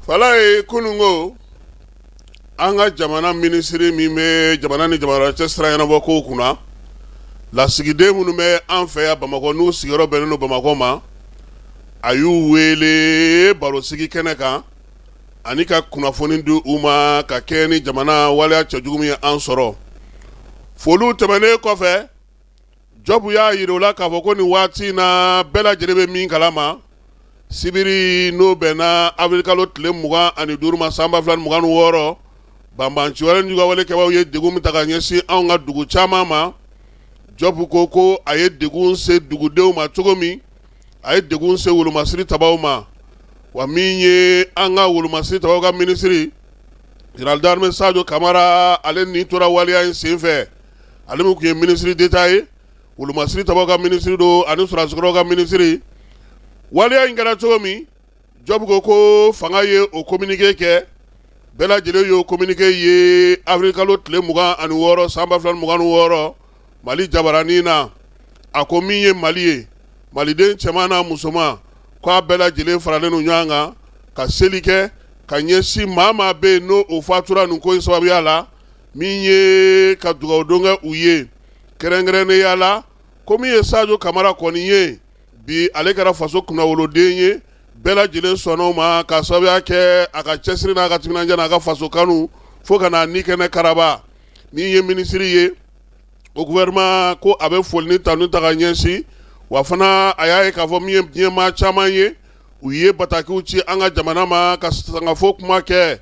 Fala kunungo anga jamana ministre mi me jamana ni jamana chestra yana boko kuna la sigide munu me anfe ya Bamako nu sigoro beneno Bamako ma ayu wele baro sigi keneka anika kuna fonindu uma ka keni jamana wale chajugumi ansoro folu temene kofe jobu ya yirola ka foko ni wati na bela jerebe min kalama sibiri no bena afrikalo tle muga ani duruma samba flan muga no woro bambanci wala nyuga wale ke waye degu mitaka nyesi anga dugu chama ma jobu koko aye degu se dugu deu ma togomi aye degu se wulu masiri tabaw ma wa minye anga wulu masiri tabaw ga ministry General d'Armée Sadio Kamara ale ni tora wali ya senfe ale mu kuye ministry détaillé wulu masiri tabaw ga ministry do ani sura zikro ga ministry wali ya ingara togomi jobu koko fanga ye o communiquer ke bela jele yo communiquer ye afrikalo tle muga ani woro samba flan muga no woro mali jabarani na akomiye mali den chemana musoma kwa bela jele farale no nyanga ka selike ka nyesi mama be no o fatura nu ko sababu yala minye ka duga odonga uye kerengrene yala komiye Sadio Kamara koniye bi alekara faso kuna wolo denye bela jele sono ma ka sababu yake aka chesri na aka timina njana aka faso kanu foka na nikene karaba minye ministry ye o gouvernement ko abe folni tanu taka nyensi wafana ayaye ka fo miye ma chama ye uye bataki uchi anga jamana ma ka sanga fo kuma ke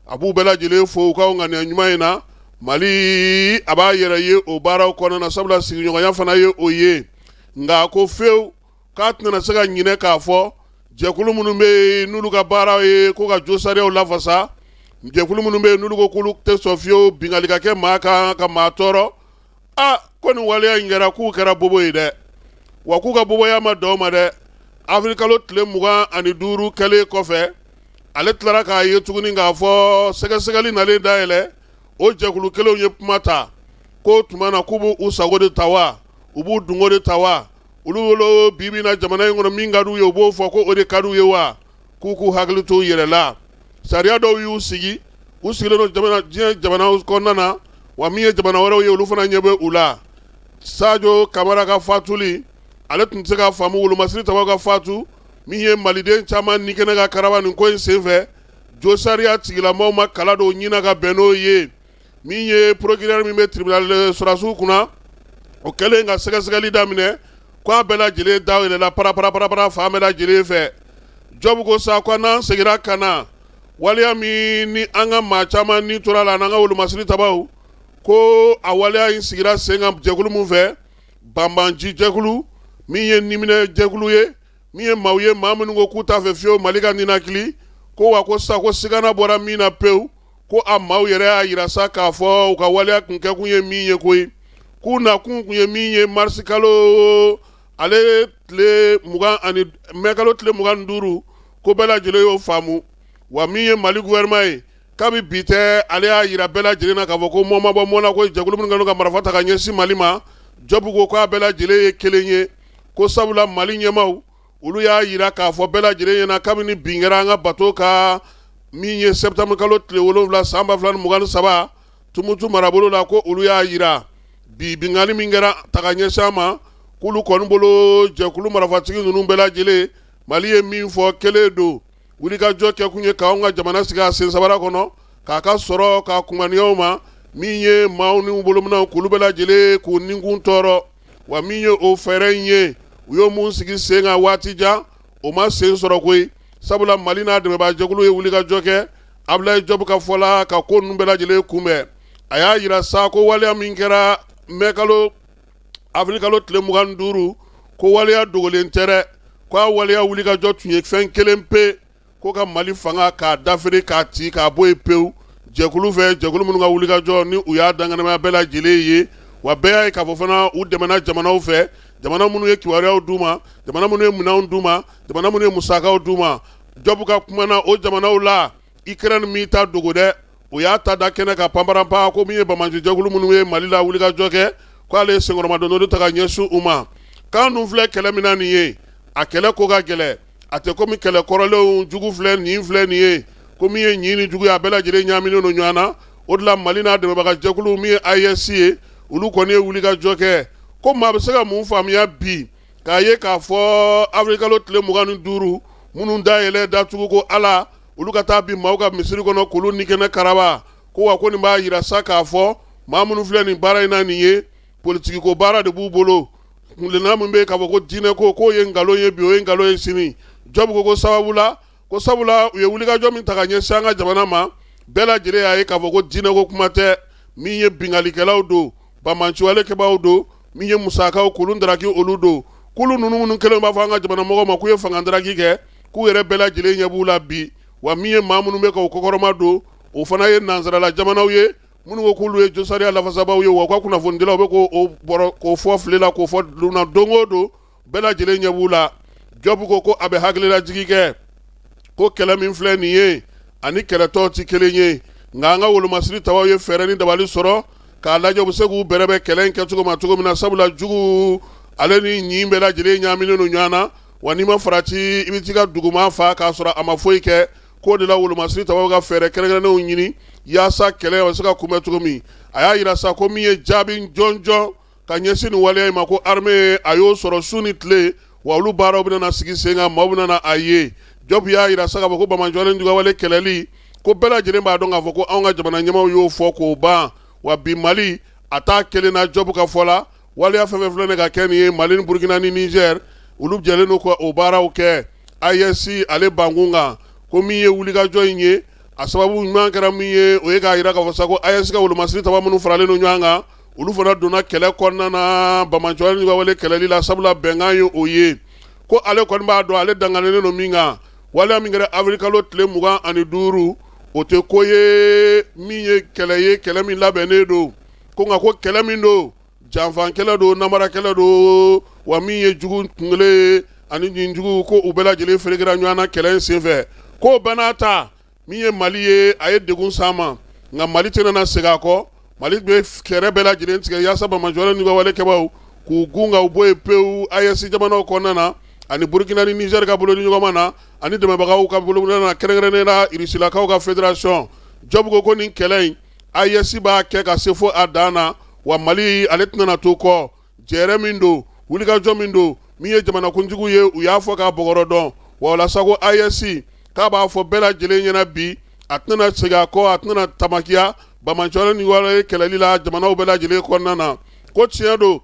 abu bela jele fo ka ngane nyuma ina mali aba yere ye o bara ko na sabla signyo ya fana ye oye nga ko feu katna na saga nyine ka fo jekulu munumbe nulu ka bara ye ko ka josare o lafasa jekulu munumbe nulu ko kulu te sofio bingalika ke maka ka matoro koni wale ya ingera ku kera bobo ide wa ku ka bobo ya ma doma de afrikalo tle muga ani duru kele kofe ale tlara ka ye tuguni nga fo segali na le daele o jekulu kele onye pumata ko tumana kubu usago de tawa ubu dungo de tawa ululo bibi na jamana ngono mingadu yo bo fo ko ode kadu ye wa kuku haglu to yerela sariya do yu sigi usile no jamana ko nana wa miye jamana wara ye ulu fana nyebe ula Sadio Kamara ka fatuli ale tunse ka famu wulu masiri tabaw ka fatu miye maliden chama nikene ka karaba ni ko senfe josaria tigila ma kala do nyina ka beno ye miye procureur mi me tribunal surasu kuna o kele nga segali damine kwa bela jele dawele la para famela jele fe jobu ko sa kwa na segira kana waliya mi ni anga ma chama ni turala na nga wulu masiri tabaw ko awaliya insigira senga jekulu mu fe bambanji jekulu miye nimine jekulu ye miye mawye mamunu ngo kuta fe fio malika ninakili ko wako sa ko sigana bora mina peu ko amaw yere ayira sa ka fo ka waliya kunke kunye miye koi kuna kunye miye marsikalo ale tle muga ani mekalo tle muga nduru ko bela jele yo famu wa miye mali gouvernement kabi bite ale ayira bela jele na ka fo ko moma bo mona ko jekulu mun ngano ka marafata ka nyesi malima jobu ko ko bela jele kelenye ko sabula mali nyemaw ulu ya yira ka fo bela jele na kabini bingera nga bato ka minye septembre kalo tle wolo samba flan mugan saba tumutu marabolo la ko ulu ya yira bi bingani mingera takanye sama kulu konbolo je kulu marafatigi nunu bela jele mali ye min fo kele do wuli ka joke kunye ka nga jamana siga sen sabara kono ka soro ka kumanioma minye mauni bolomna kulu bela jele ku ningun toro wa minye o ferenye uyo mun sigi senga watija o ma sen soro koi sabula malina de ba jegulu ye wuli ka joke Abdoulaye Diop ka fola ka ko numbela jele kumbe aya yira sa ko wali aminkera mekalo afrikalo tle mugan duru ko wali ya dogolen tere ko wali ya wuli ka jotunye fen kelempe ko ka mali fanga ka dafri ka ti ka boy peu jekulu mun ga wuli ka jo ni uya dangana ma bela jele ye wa beya ka fofana u demana jamana u fe jamana munu ye kiwari o duma jamana munu ye muna duma jamana munu ye musaka o duma jobu ka kumana o jamana ula ikran mita dogode o ya ta da kene ka pambarampa ko miye bamanji jagulu munu ye malila wuli ka joke ko ale sengoroma do no ta nyesu uma kanu fle kele minani ye akele ko ga gele ate ko mi kele korole jugu fle ni ye ko min ye ɲini jugu a bɛɛ lajɛlen ɲaaminen no ɲɔgɔn na o de la Mali n'a dɛmɛbaga jɛkulu min ye AES ye olu kɔni ye wulikajɔ kɛ ko maa bɛ se ka mun faamuya bi k'a ye k'a fɔ avril kalo tile 25 minnu dayɛlɛ datugu ko Ala olu ka taa bi maaw ka misiri kɔnɔ k'olu ni kɛnɛ karaba ko wa ko nin b'a yira sa k'a fɔ maa minnu filɛ nin baara in na nin ye politiki ko baara de b'u bolo kuntilena min bɛ k'a fɔ ko diinɛ ko k'o ye nkalon ye bi o ye nkalon ye sini Diop ko sabula u ye wulikajɔ min ta ka ɲɛsin an ka jamana ma bɛɛ lajɛlen y'a ye k'a fɔ ko diinɛ ko kuma tɛ min ye bingalikɛlaw don bamanciwalekɛbaw don min ye musakaw k'olu daraki olu don k'olu ninnu minnu kelen b'a fɔ an ka jamana mɔgɔw ma k'u ye fangadaraki kɛ k'u yɛrɛ bɛɛ lajɛlen ɲɛ b'u la bi wa min ye maa minnu bɛ ka o kɔkɔrɔma don o fana ye nansarala jamanaw ye minnu ko k'olu ye josariya lafasabaw ye wa u ka kunnafonidilaw bɛ k'o fɔ file la k'o fɔ dunna don o don bɛɛ lajɛlen ɲɛ b'u la Diop ko a bɛ hakililajigi kɛ ko kɛlɛ min filɛ nin ye ani kɛlɛtɔw ti kelen ye nka an ka wolomasiri tabaw ye fɛɛrɛ ni dabali sɔrɔ k'a lajɛ u bɛ se k'u bɛrɛbɛn kɛlɛ in kɛcogo ma cogo min na sabula jugu ale ni ɲin bɛɛ lajɛlen ɲaaminen no ɲɔgɔn na wa n'i ma farati i bɛ t'i ka duguma fa k'a sɔrɔ a ma foyi kɛ k'o de la wolomasiri tabaw ka fɛɛrɛ kɛrɛnkɛrɛnnenw ɲini yaasa kɛlɛ bɛ se ka kunbɛn cogo min a y'a yira sa ko min ye jaabi jɔnjɔn ka ɲɛsin nin waleya in ma ko armée a y'o sɔrɔ su ni tile wa olu baaraw bɛna sigi sen kan maaw bɛna a ye Diop y'a yira sa k'a fɔ ko bamanciwale jugawale kɛlɛli ko bɛɛ lajɛlen b'a dɔn k'a fɔ ko anw ka jamana ɲɛmaw y'o fɔ k'o ban wa bi Mali a t'a kelen na Diop ka fɔ la waleya fɛn fɛn filɛ nin ka kɛ nin ye Mali ni Burkina ni Niger olu jɛlen do ka o baaraw kɛ AES ale bankun kan ko min ye wulikajɔ in ye a sababu ɲuman kɛra min ye o ye k'a yira k'a fɔ sa ko AES ka wolomasiri taba minnu faralen no ɲɔgɔn kan olu fana donna kɛlɛ kɔnɔna na bamanciwale jugawale kɛlɛli la sabula bɛnkan ye o ye ko ale kɔni b'a dɔn ale danganen no min kan waleya min kɛra avril kalo tile 25 o tɛ ko ye min ye kɛlɛ min labɛnnen do ko nka ko kɛlɛ min do janfan kɛlɛ do namara kɛlɛ do wa min ye jugu kungele ani jugu ko u bɛɛ lajɛlen ferekera ɲɔgɔn na kɛlɛ in senfɛ ko bɛɛ n'a ta min ye Mali ye a ye degun s'an ma nka Mali tɛna na segin a kɔ Mali bɛ fɛɛrɛ bɛɛ lajɛlen tigɛ yaasa bamanciwale jugawalekɛbaw k'u gun ka u bɔ yen pewu AES jamanaw kɔnɔna na ani Burkina ni Niger ka bolo ni ɲɔgɔn na ani dɛmɛbagaw ka bolo na kɛrɛnkɛrɛnnen na Irisilakaw ka fédération Diop ko nin kɛlɛ in AES b'a kɛ ka se fo a dan na wa Mali ale tɛna na to kɔ jɛrɛ min do wulikajɔ min do min ye jamanakuntigi ye u y'a fɔ k'a bɔgɔrɔ dɔn wa walasa ko AES k'a b'a fɔ bɛɛ lajɛlen ɲɛna bi a tɛna segin a kɔ a tɛna tamakiya bamanciwale ni wale kɛlɛli la jamanaw bɛɛ lajɛlen kɔnɔna na ko tiɲɛ do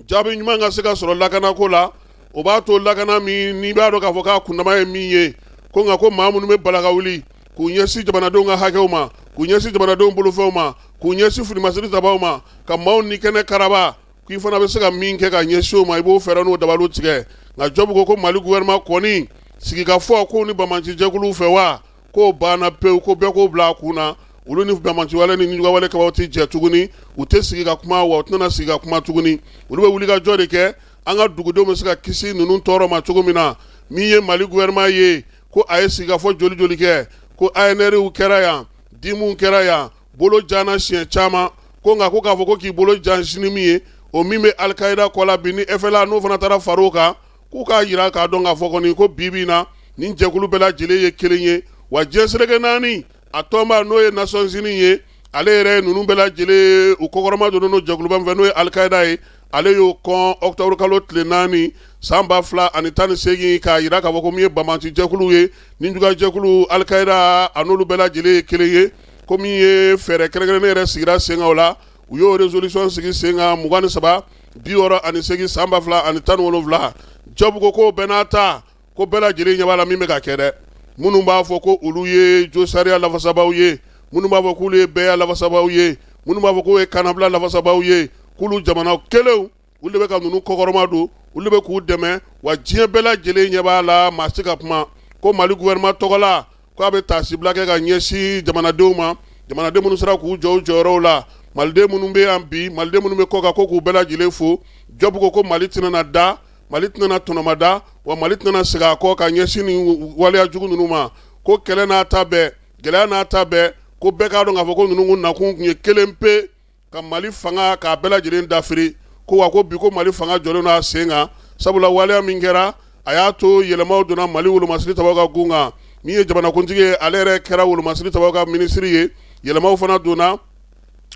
jaabi ɲuman ka se ka sɔrɔ lakanako la o b'a to lakana min n'i b'a dɔn k'a fɔ k'a kundama ye min ye ko nka ko maa minnu bɛ bala ka wuli k'u ɲɛsin jamanadenw ka hakɛw ma k'u ɲɛsin jamanadenw bolofɛnw ma k'u ɲɛsin filimasiri tabaw ma ka maaw ni kɛnɛ karaba k'i fana bɛ se ka min kɛ ka ɲɛsin o ma i b'o fɛɛrɛ n'o dabaliw tigɛ nka Diop ko Mali gouvernement kɔni sigikafɔ ko ni bamanci jɛkuluw fɛ wa k'o banna pewu ko bɛɛ k'o bila a kun na olu ni bamanciwale ni jugawalekɛbaw tɛ jɛ tuguni u tɛ sigi ka kuma wa u tɛna sigi ka kuma tuguni olu bɛ wulikajɔ de kɛ an ka dugudenw bɛ se ka kisi ninnu tɔɔrɔ ma cogo min na min ye Mali gouvernement ye ko a ye sigikafɔ joli joli kɛ ko ANRw kɛra yan dimuw kɛra yan bolo janna siɲɛ caman ko nka ko k'a fɔ ko k'i bolo jan sini min ye o min bɛ Al-Qaïda kɔ la bi ni FLA n'o fana taara far'o kan k'u k'a yira k'a dɔn k'a fɔ kɔni ko bi na nin jɛkulu bɛɛ lajɛlen ye kelen ye wa diɲɛ seleke naani a tɔnba n'o ye Nations Unies ye ale yɛrɛ ninnu bɛɛ lajɛlen u kɔkɔrɔma donnen no jɛkuluba min fɛ n'o ye Al-Qaïda ye ale y'o kɔn octobre kalo tile 4 san 2018 k'a yira k'a fɔ ko min ye bamanci jɛkulu ye nin juga jɛkulu Al-Qaïda a n'olu bɛɛ lajɛlen ye kelen ye ko min ye fɛɛrɛ kɛrɛnkɛrɛnnen yɛrɛ sigira sen kan o la u y'o résolution sigi sen kan 23 68 san 2017 Diop ko k'o bɛɛ n'a ta ko bɛɛ lajɛlen ɲɛ b'a la min bɛ ka kɛ dɛ minnu b'a fɔ ko olu ye josariya lafasabaw ye minnu b'a fɔ k'olu ye bɛɛya lafasabaw ye minnu b'a fɔ k'o ye kanabila lafasabaw ye k'olu jamana kelenw olu de bɛ ka ninnu kɔkɔrɔma don olu de bɛ k'u dɛmɛ wa diɲɛ bɛɛ lajɛlen ɲɛ b'a la maa si ka kuma ko Mali gouvernement tɔgɔ la k'a bɛ taasibila kɛ ka ɲɛsin jamanadenw ma jamanaden minnu sera k'u jɔ u jɔyɔrɔw la maliden minnu bɛ yan bi maliden minnu bɛ kɔ kan ko k'u bɛɛ lajɛlen fo Diop ko Mali tɛna na da Mali tɛna na tɔnɔma da wa Mali tɛna na segin a kɔ ka ɲɛsin nin waleya jugu ninnu ma ko kɛlɛ n'a ta bɛɛ gɛlɛya n'a ta bɛɛ ko bɛɛ k'a dɔn k'a fɔ ko ninnu nakun tun ye kelen pe ka Mali fanga k'a bɛɛ lajɛlen dafiri ko wa ko bi ko Mali fanga jɔlen n'a sen kan sabula waleya min kɛra a y'a to yɛlɛmaw donna Mali wolomasiri tabaw ka gun kan min ye jamanakuntigi ye ale yɛrɛ kɛra wolomasiri tabaw ka minisiri ye yɛlɛmaw fana donna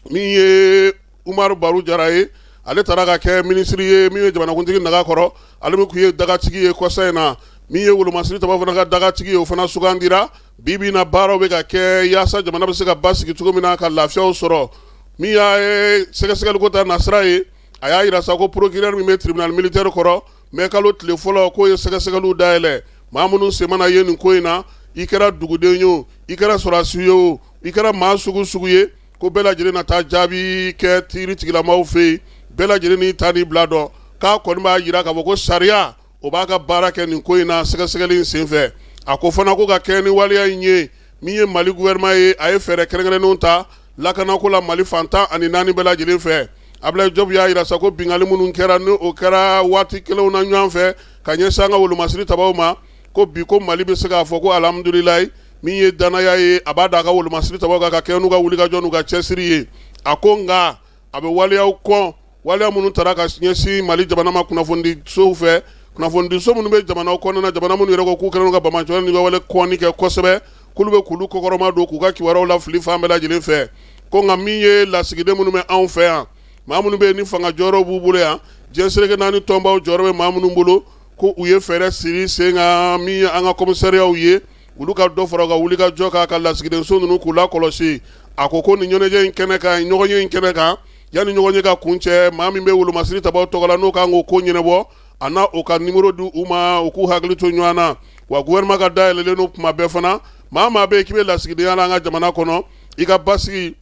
min ye Umaru Baru Jara ye ale taara ka kɛ minisiri ye min ye jamanakuntigi naga kɔrɔ ale min kun ye dagatigi ye kɔsa in na min ye wolomasiri tabaw fana ka dagatigi ye o fana sugandira bibi na baaraw bɛ ka kɛ yaasa jamana bɛ se ka basigi cogo min na ka lafiyaw sɔrɔ min y'a ye sɛgɛsɛgɛliko ta nasira ye a y'a yira sa ko procureur min bɛ tribunal militaire kɔrɔ mais kalo tile fɔlɔ k'o ye sɛgɛsɛgɛliw dayɛlɛ maa minnu sen mana ye nin ko in na i kɛra duguden ye o i kɛra sɔrɔdasi ye o i kɛra maa sugu sugu ye ko bɛɛ lajɛlen na taa jaabi kɛ tiiri tigilamaw fɛ yen bɛɛ lajɛlen n'i ta n'i bila dɔn k'a kɔni b'a yira k'a fɔ ko sariya o b'a ka baara kɛ nin ko in na sɛgɛsɛgɛli in senfɛ a ko fana ko ka kɛ ni waleya in ye min ye Mali gouvernement ye a ye fɛɛrɛ kɛrɛnkɛrɛnnenw ta lakanako la Mali fantan ani naani bɛɛ lajɛlen fɛ Abdoulaye Diop y'a yira sa ko bingali minnu kɛra ni o kɛra waati kelenw na ɲɔgɔn fɛ ka ɲɛsin an ka wolomasiri tabaw ma ko bi ko Mali bɛ se k'a fɔ ko alhamdulilayi min ye danaya ye a b'a da a ka wolomasiri tabaw kan ka kɛ n'u ka wulikajɔ n'u ka cɛsiri ye a ko nka a bɛ waleyaw kɔn waleya minnu taara ka ɲɛsin Mali jamana ma kunnafonidisow fɛ kunnafonidiso minnu bɛ jamanaw kɔnɔna jamana minnu yɛrɛ ko k'u kɛlen ka Bamakɔ ni wale kɔnni kɛ kosɛbɛ k'olu bɛ k'olu kɔkɔrɔma don k'u ka kibaruyaw lafili fan bɛɛ lajɛlen fɛ ko nka min ye lasigiden minnu bɛ anw fɛ yan maa minnu bɛ yen ni fanga jɔyɔrɔ b'u bolo yan diɲɛseleke naani tɔnbaw jɔyɔrɔ bɛ maa minnu bolo ko u ye fɛɛrɛ siri sen kan min ye an ka komisariyaw ye olu ka dɔ fara u ka wulikajɔ kan ka lasigidenso ninnu k'u lakɔlɔsi a ko nin ɲɛnajɛ in kɛnɛ kan ɲɔgɔnye in kɛnɛ kan yanni ɲɔgɔnye ka kun cɛ maa min bɛ wolomasiri tabaw tɔgɔ la n'o kan k'o ko ɲɛnabɔ a n'a o ka nimero di u ma u k'u hakili to ɲɔgɔn na wa gouvernement ka dayɛlɛlen don kuma bɛɛ fana maa bɛ yen k'i bɛ lasigidenya la an ka jamana kɔnɔ i ka basigi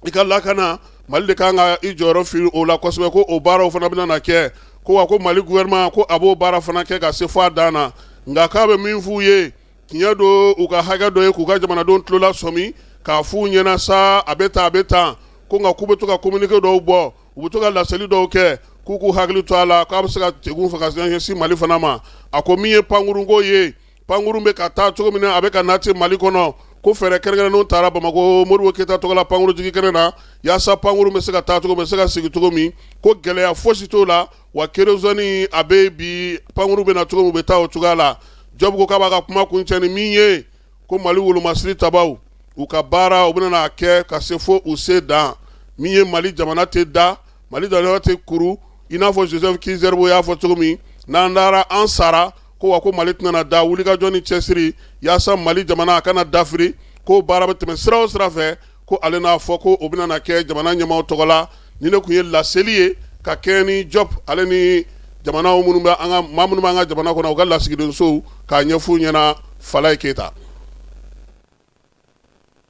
i ka lakana Mali de kan ka i jɔyɔrɔ fili o la kosɛbɛ ko o baaraw fana bɛna na kɛ ko wa ko Mali gouvernement ko a b'o baara fana kɛ ka se fɔ a dan na nka k'a bɛ min f'u ye tiɲɛ don u ka hakɛ dɔ ye k'u ka jamanadenw tulo la sɔmi k'a f'u ɲɛna sa a bɛ tan ko nka k'u bɛ to ka communiqué dɔw bɔ u bɛ to ka laseli dɔw kɛ k'u k'u hakili to a la k'a bɛ se ka degun fɛ ka ɲɛsin Mali fana ma a ko min ye pankurunko ye pankurun bɛ ka taa cogo min na a bɛ ka nati Mali kɔnɔ ko fɛɛrɛ kɛrɛnkɛrɛnnenw taara Bamako Modibo Keyita tɔgɔ la pankuru jigi kɛnɛ na yaasa pankuru bɛ se ka taa cogo min bɛ se ka sigi cogo min ko gɛlɛya fosi t'o la wa kérosène a bɛ bi pankuru bɛ na cogo min u bɛ taa o cogoya la Job ko k'a b'a ka kuma kuncɛ ni min ye ko Mali wolomasiri tabaw u ka baara u bɛna n'a kɛ ka se fo u se dan min ye Mali jamana tɛ da Mali jamana tɛ kuru i n'a fɔ Joseph Kizerbo y'a fɔ cogo min n'an dara an sara ko wa ko Mali tɛna da wulikajɔ ni cɛsiri yaasa Mali jamana a kana dafiri ko baara bɛ tɛmɛ sira o sira fɛ ko ale n'a fɔ ko o bɛna na kɛ jamana ɲɛmaaw tɔgɔ la ni ne kun ye laseli ye ka kɛ ni Job ale ni jamana minnu bɛ an ka maa minnu b'an ka jamana kɔnɔ u ka lasigidensow k'a ɲɛf'u ɲɛna Falaye Keyita